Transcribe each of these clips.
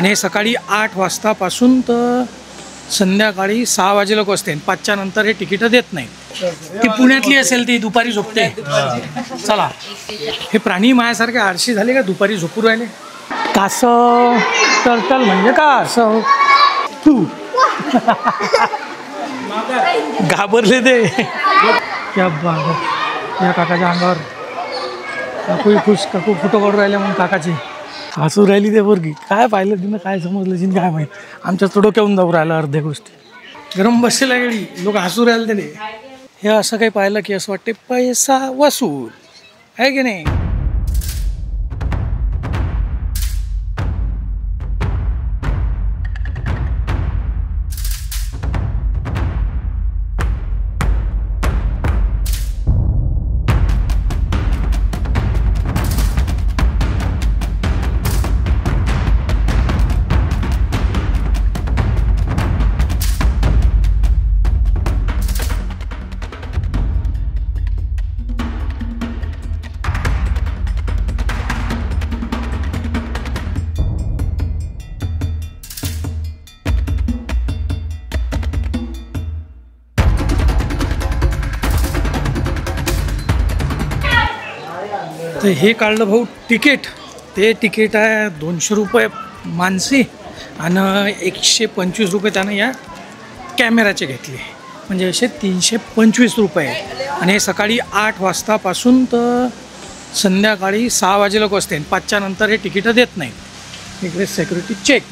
आणि हे सकाळी 8 वाजतापासून तर संध्याकाळी 6 वाजेलोक असते. 5च्या नंतर हे तिकीटं देत नाही. ती पुण्यातली असेल ती दुपारी झोपते. चला, हे प्राणी माझ्यासारखे आळशी झाले का दुपारी झोपू राहिले. कासव टर्टल म्हणजे का असं तू घाबरले ते. या काकाच्या अंगावर काकू खुश, काकू फोटो काढून राहिले म्हणून काकाची हसू राहिली ते पोरगी. काय पाहिलं तिनं, काय समजलं तिने काय माहीत. आमच्या डोक्यावरून जाऊ राहिलं अर्ध्या गोष्टी. गरम बसलेला गेली, लोक हसू राहिले त्याने. हे असं काही पाहिलं की असं वाटते पैसा वसूल आहे की नाही. तर हे काढलं भाऊ तिकीट. ते तिकीट आहे 200 रुपये मानसी आणि 125 रुपये त्यानं या कॅमेराचे घेतले, म्हणजे असे 325 रुपये. आणि हे सकाळी 8 वाजतापासून तर संध्याकाळी 6 वाजेलोक असते. 5च्या नंतर हे तिकीटं देत नाही. इकडे सिक्युरिटी चेक,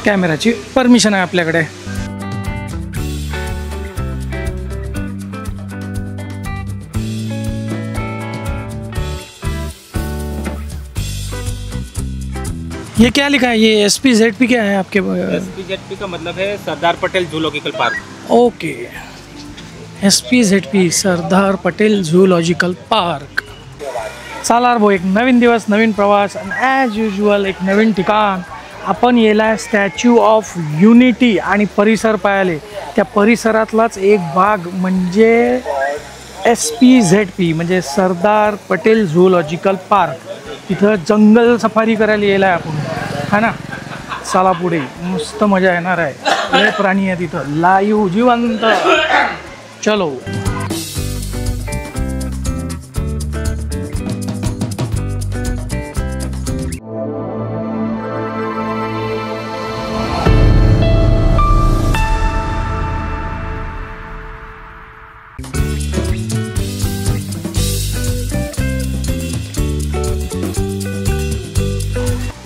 कॅमेराची परमिशन आहे आपल्याकडे. ये क्या लिखा है? ये SPZP क्या है आपके? SPZP का मतलब है Sardar Patel zoological park. Okay, SPZP Sardar Patel zoological park. चला भाऊ, एक नवीन दिवस, नवीन प्रवास आणि ॲज युजल एक नवीन ठिकाण. आपण येला स्टॅच्यू ऑफ युनिटी आणि परिसर पाहिले. त्या परिसरातलाच एक भाग म्हणजे SPZP म्हणजे सरदार पटेल झूलॉजिकल पार्क. तिथं जंगल सफारी करायला येला आहे आपण, है ना. चला पुढे, मस्त मजा येणार आहे. लय प्राणी आहे तिथं, लाईव्ह जिवंत. चलो.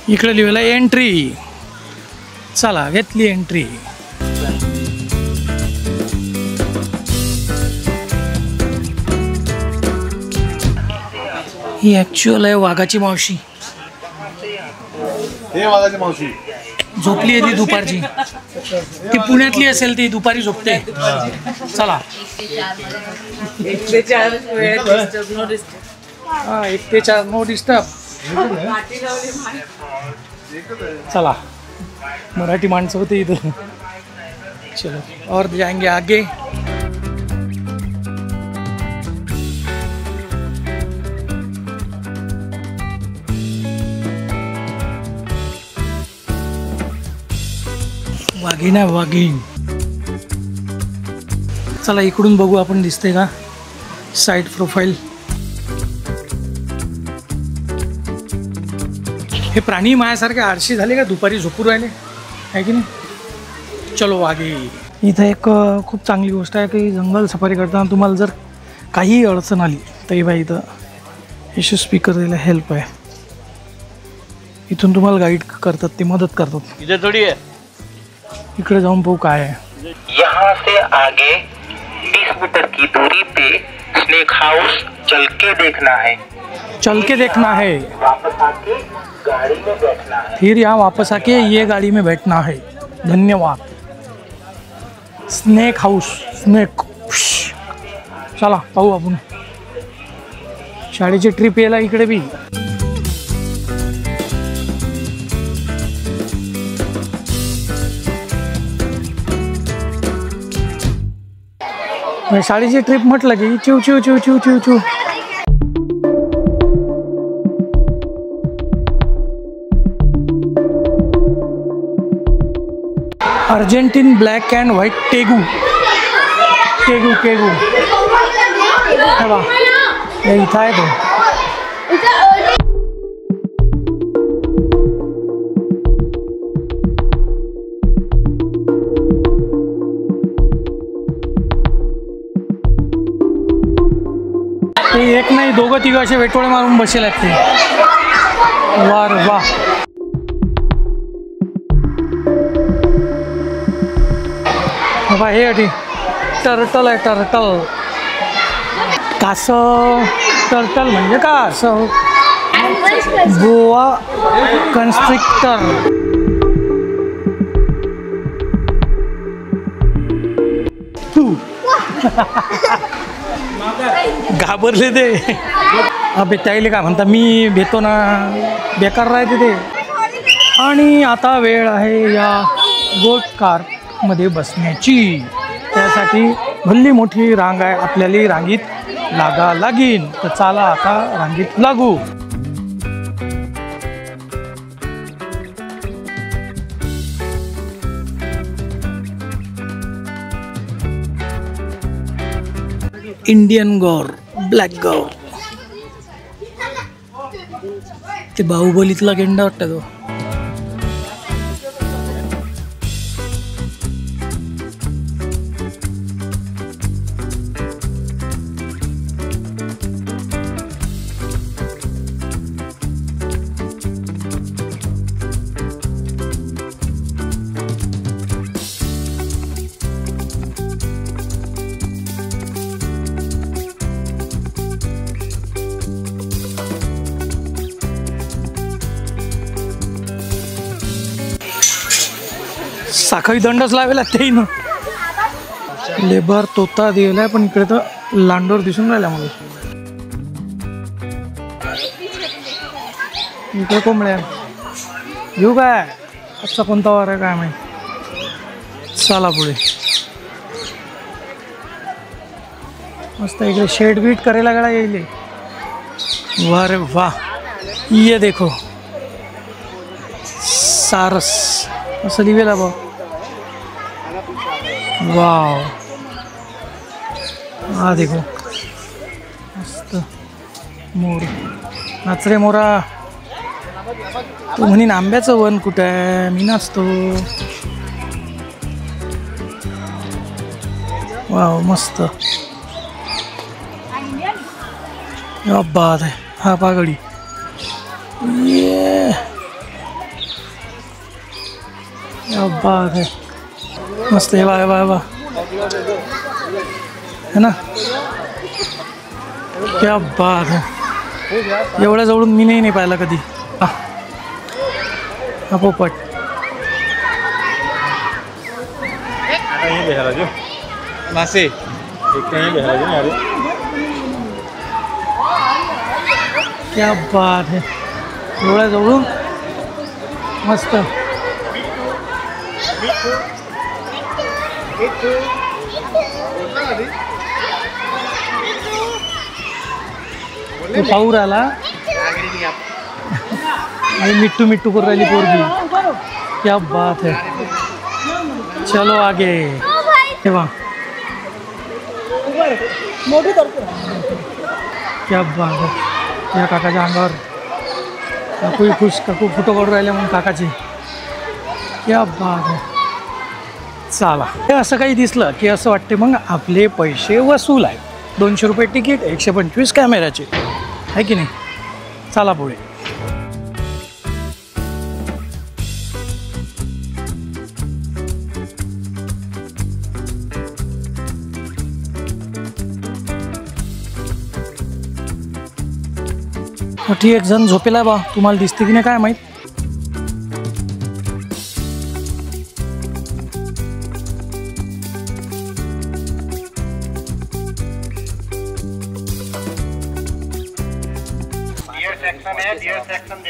इकडे लिहिलं एंट्री. चला, घेतली एंट्री. ही ॲक्च्युअल आहे वाघाची मावशी. हे वाघाची मावशी झोपली आहे ती दुपारची. ती पुण्यातली असेल ती दुपारी झोपते. चला, 1 ते 4 हां, 1 ते 4 नो डिस्टर्ब. चला, मराठी माणसं होते इथं. चलो और जाएंगे आगे. वाघीण आहे वाघीण. चला इकडून बघू आपण, दिसते का साइड प्रोफाईल. हे प्राणी माझ्यासारखे आळशी झाले का दुपारी झोपू राहिले आहे की नाही. चलो आगे. इथं एक खूप चांगली गोष्ट आहे की जंगल सफारी करताना तुम्हाला जर काही अडचण आली तरी बाई इथं इशू स्पीकर द्यायला हेल्प आहे. इथून तुम्हाला गाईड करतात, ते मदत करतात. इधर थोड़ी है. इकडे जाऊन पाहू काय आहे. यहाँ से आगे 20 मीटर की दूरी पे स्नेक हाउस चल के देखना है. चल के देखना है, वापस आके गाड़ी में बैठना है. फिर यहाँ वापस आके ये गाड़ी में बैठना है. धन्यवाद. Snake house, snake. चला पाहू आपण. शाळेची ट्रिप यायला इकडे बी. शाळेची ट्रिप म्हटलं की चिव चिव चिव चिव चिव चिव. अर्जेंटीन ब्लॅक अँड व्हाईट टेगू केगू केगू हे बा हे इथं आहे तो. ते एक नाही दोघं तिघं असे वेटोळे मारून बसेल आहेत ते. वार वा. बाबा हे अटी टर्टल आहे टर्टल. कासव टर्टल म्हणजे का असं गोवा कन्स्ट्रिक्टर. तू घाबरले ते. अबे त्याला काय म्हणता मी भेटतो ना बेकार राहते ते. आणि आता वेळ आहे या गोट कारमध्ये बसण्याची. त्यासाठी भल्ली मोठी रांग आहे. आपल्याला रांगीत लागा लागीन. तर चला आता रांगीत लागू. इंडियन गौर ब्लॅक गौर. ते बाहुबलीतला गेंडा वाटतं तो. साखळी दंडच लावेला ते ना. लेबर तोता दिलाय पण इकडे तर लांडोर दिसून राहिला मला. इकडे कोंबड्या घेऊ काय. आजचा कोणता वार आहे काय माहिती. चला पुढे. मस्त इकडे शेड बीट करायला गळा येईल. वा रे वा. ये देखो सारस असं लिहिलेला बा. वाव. हा देखो मस्त मोर. नाचरे मोरा. तू म्हणे आंब्याचं वन कुठं आहे मी नाचतो. वाव मस्त. बात आहे. हा पागडी. ये बात आहे मस्त. हे बा हे बा हे बा है ना. क्या बात आहे. एवढ्या जवळून मी नाही पाहिला कधी. हा पोपट. मासे क्या बात आहे. एवढ्या जवळून मस्त. पाहू राहिला आणि मिट्टू मिट्टू करून राहिली पोरगी. क्या बात है. चलो आगे. तेव्हा क्या बात है. या काकाच्या अंगावर काकूही खुश. काकू फोटो काढून राहिले म्हणून काकाचे. क्या बात है. चला हे असं काही दिसलं की असं वाटते मग आपले पैसे वसूल आहेत. 200 रुपये तिकीट 125 कॅमेऱ्याचे आहे की नाही. चला पुढे. मोठी एक जण झोपेला बा. तुम्हाला दिसते की नाही काय माहीत.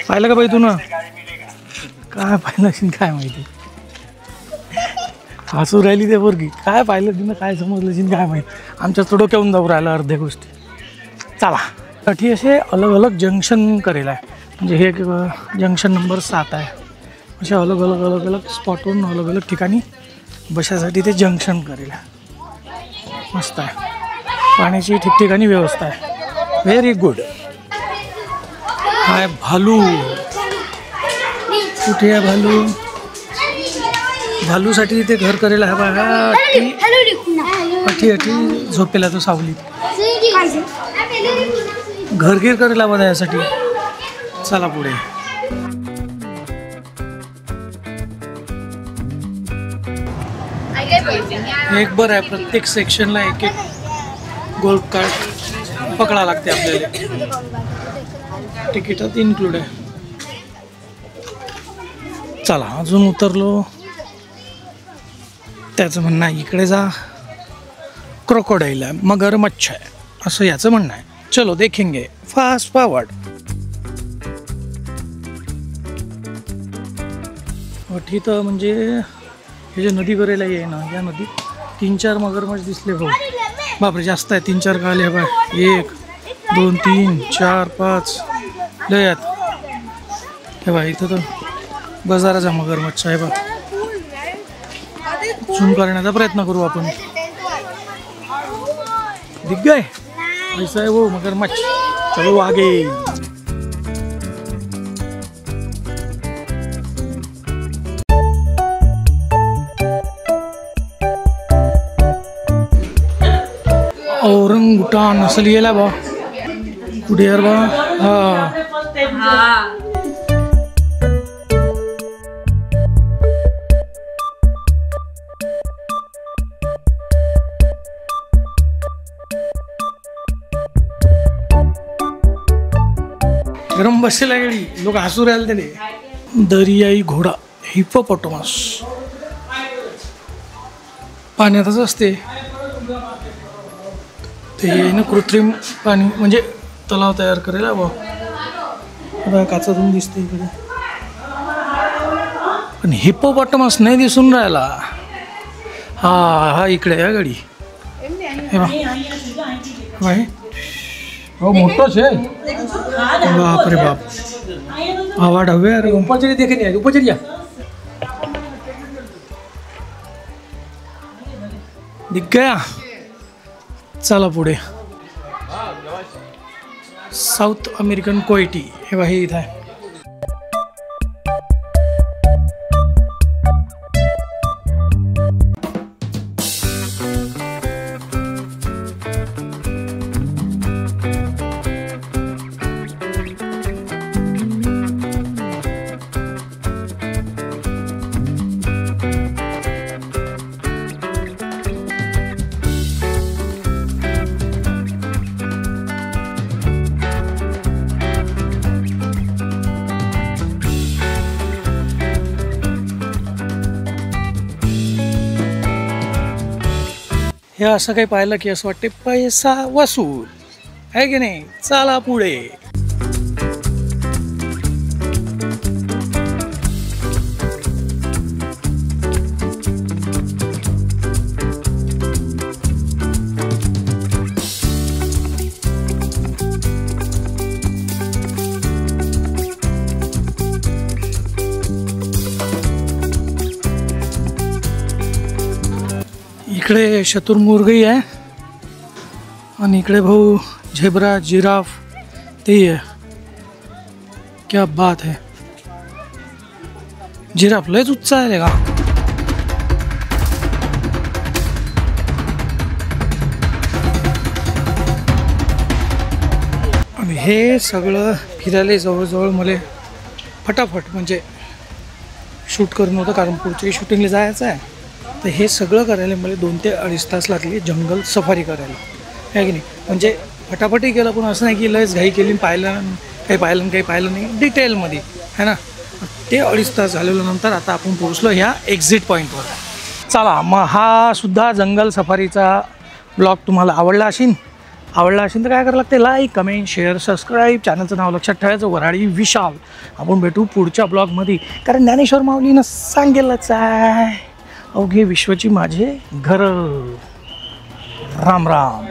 पाहिलं का बाई तू ना. काय पाहिलं असेल काय माहिती. हसू राहिली ते पोरगी. काय पाहिलं तिनं काय समजलं असेल काय माहिती. आमच्याच डोक्यावरून जाऊ राहिलं अर्ध्या गोष्टी. चला साठी असे अलग अलग जंक्शन करेल आहे. म्हणजे हे जंक्शन नंबर 7 आहे. असे अलग अलग अलग अलग स्पॉटवरून अलग अलग ठिकाणी बशासाठी ते जंक्शन करेल. मस्त आहे. पाण्याची ठिकठिकाणी व्यवस्था आहे. Very good. हाय भालू. कुठे आहे भालू? भालूसाठी ते घर करेल आहे बघा. अठी अठी झोपेला तो सावलीत. घरगीर करेला बघा यासाठी. चला पुढे. एक बरं आहे, प्रत्येक सेक्शनला एक एक गोल्फ कार्ड पकडा लागते आपल्याला. तिकीटात इन्क्लूड आहे. चला अजून उतरलो. त्याचं म्हणणं आहे इकडे जा, क्रोकोडाईल आहे, मगरमच्छ आहे असं याचं म्हणणं आहे. चलो देखेंगे. Fast forward. तिथं म्हणजे हे जे नदी करेला आहे ना, या नदीत 3-4 मगरमच्छ दिसले भाऊ. बापरे जास्त आहे. 3-4 का आले बा. 1 2 3 4 5 लय आहेत. हे बा इथं तर बाजाराचा मगरमच्छ आहे बा. झूम करण्याचा प्रयत्न करू आपण. दिख गए ऐसा है वो मगरमच्छ. चलो आगे. औरंगुटान असं लिहिलं बा. कुठे यार बा. हा गरम बसलेला गाडी. लोक हसू राहिले त्याने. दरियाई घोडा हिप्पोपोटामस पाण्यातच असते ते ना. कृत्रिम पाणी म्हणजे तलाव तयार करेल बा. काचातून दिसते इकडे. पण हिप्पोपोटामस नाही दिसून राहिला. हा हा इकडे या गाडी. हे बा हो मोठंच आहे. बाप रे बाप. आवाज हवे अरे. ऊपर चलिए देखे नहीं. ऊपर चलिए. दिख गया. चला पुढे. साऊथ अमेरिकन कोयटी हे बघा. हे इथं आहे. हे असं काही पाहिलं की असं वाटते पैसा वसूल आहे की नाही. चला पुढे. इकडे शतुरमुर्गही आहे आणि इकडे भाऊ झेब्रा जिराफ तेही आहे. क्या बात है. जिराफ लयच उत्साह आहे का. आणि हे सगळं फिरायला जवळजवळ मला फटाफट म्हणजे शूट करून होतं कारण पुढच्या शूटिंगला जायचं आहे. तर हे सगळं करायला मला 2 ते 2.5 तास लागले जंगल सफारी करायला आहे की नाही. म्हणजे फटाफटही केलं पण असं नाही की लयच घाई केली काही पाहिलं नाही डिटेलमध्ये है ना. ते 2.5 तास झाल्यानंतर आता आपण पोहोचलो ह्या एक्झिट पॉईंटवर. चला मग हा सुद्धा जंगल सफारीचा ब्लॉग तुम्हाला आवडला असेल तर काय करावं लागते. Like comment share subscribe. चॅनलचं नाव लक्षात ठेवायचं वऱ्हाडी विशाल. आपण भेटू पुढच्या ब्लॉगमध्ये कारण ज्ञानेश्वर माऊलीनं सांगेलच आहे अवघे विश्वाची माझे घर. राम राम.